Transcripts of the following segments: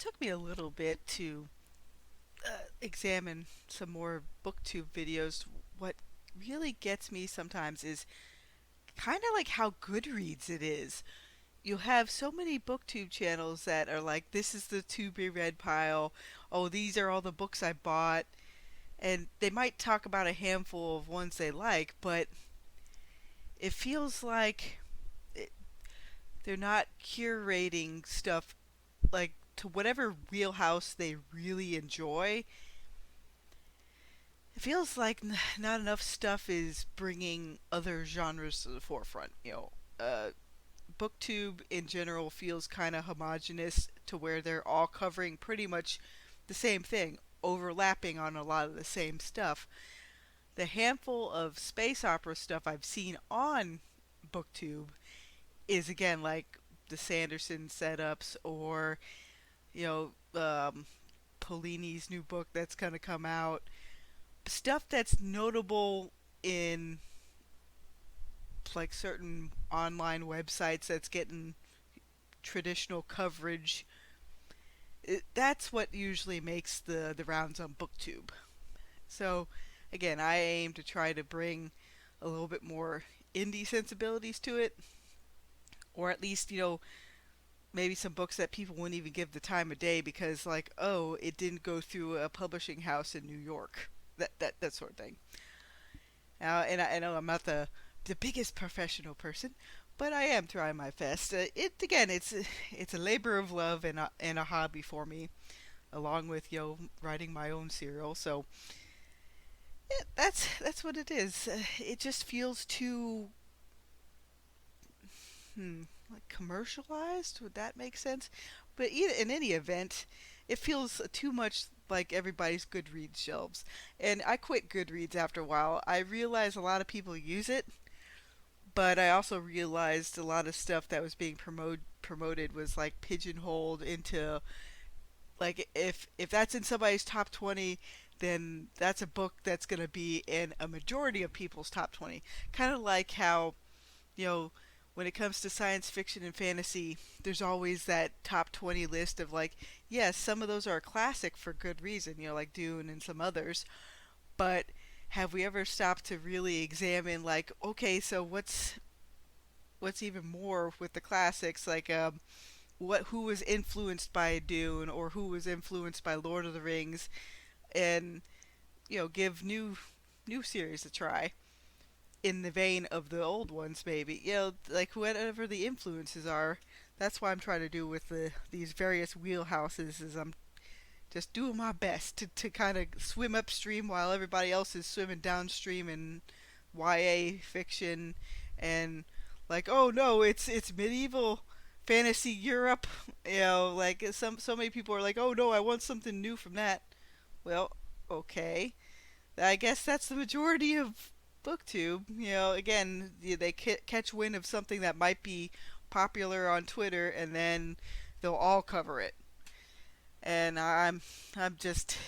took me a little bit to examine some more Booktube videos. What really gets me sometimes is kind of like how Goodreads it is. You have so many Booktube channels that are like, this is the to be read pile. Oh, these are all the books I bought. And they might talk about a handful of ones they like, but it feels like it, they're not curating stuff like to whatever wheelhouse they really enjoy. It feels like not enough stuff is bringing other genres to the forefront. Booktube in general feels kind of homogenous to where they're all covering pretty much the same thing, overlapping on a lot of the same stuff. The handful of space opera stuff I've seen on Booktube is again like the Sanderson setups or you Polini's new book that's gonna come out. Stuff that's notable in like certain online websites that's getting traditional coverage. That's what usually makes the rounds on Booktube. So again, I aim to try to bring a little bit more indie sensibilities to it, or at least maybe some books that people wouldn't even give the time of day because like, oh, it didn't go through a publishing house in New York, that sort of thing. And I know I'm not the biggest professional person, but I am trying my best. It's a labor of love and a hobby for me, along with writing my own serial. So yeah, that's what it is. It just feels too like commercialized. Would that make sense? But in any event, it feels too much like everybody's Goodreads shelves. And I quit Goodreads after a while. I realized a lot of people use it, but I also realized a lot of stuff that was being promoted was like pigeonholed into like if that's in somebody's top 20, then that's a book that's going to be in a majority of people's top 20. Kind of like how, you know, when it comes to science fiction and fantasy, there's always that top 20 list of like, yes, some of those are a classic for good reason, like Dune and some others, but have we ever stopped to really examine like, okay, so what's even more with the classics like who was influenced by Dune or who was influenced by Lord of the Rings, and give new series a try in the vein of the old ones, maybe. Like whatever the influences are. That's what I'm trying to do with these various wheelhouses. Is I'm just doing my best to kind of swim upstream while everybody else is swimming downstream in YA fiction and like, oh no, it's medieval fantasy Europe. Like so many people are like, oh no, I want something new from that. Well, okay. I guess that's the majority of booktube. Again, they catch wind of something that might be popular on Twitter, and then they'll all cover it. And I'm just,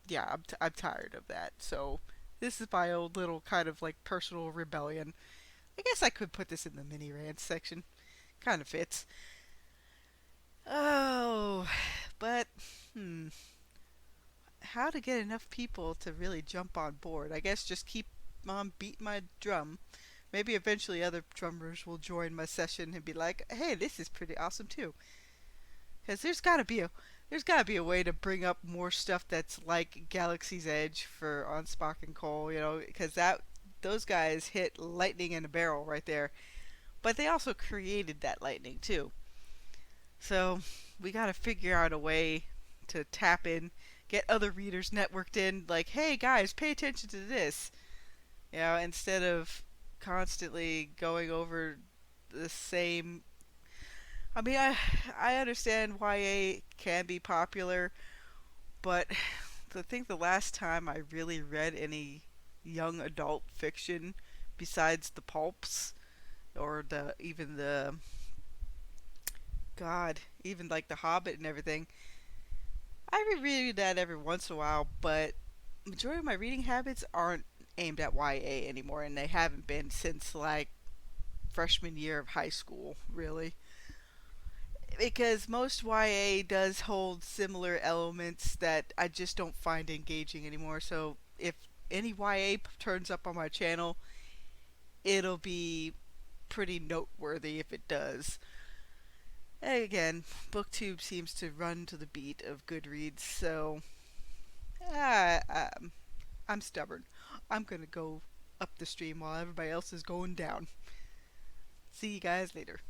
yeah, I'm tired of that. So this is my own little kind of like personal rebellion. I guess I could put this in the mini rant section. Kind of fits. Oh, but how to get enough people to really jump on board? I guess just keep on beating my drum. Maybe eventually other drummers will join my session and be like, "Hey, this is pretty awesome too." Because there's got to be a way to bring up more stuff that's like Galaxy's Edge for on Spock and Cole. Because those guys hit lightning in a barrel right there. But they also created that lightning too. So we got to figure out a way to tap in, get other readers networked in. Like, hey guys, pay attention to this. Instead of constantly going over the same. I mean, I understand YA can be popular, but I think the last time I really read any young adult fiction besides the pulps or even even like The Hobbit and everything, I reread that every once in a while, but majority of my reading habits aren't aimed at YA anymore, and they haven't been since like freshman year of high school, really. because most YA does hold similar elements that I just don't find engaging anymore. So if any YA turns up on my channel, it'll be pretty noteworthy if it does. Again, Booktube seems to run to the beat of Goodreads, so uh, um, I'm stubborn. I'm gonna go up the stream while everybody else is going down. See you guys later.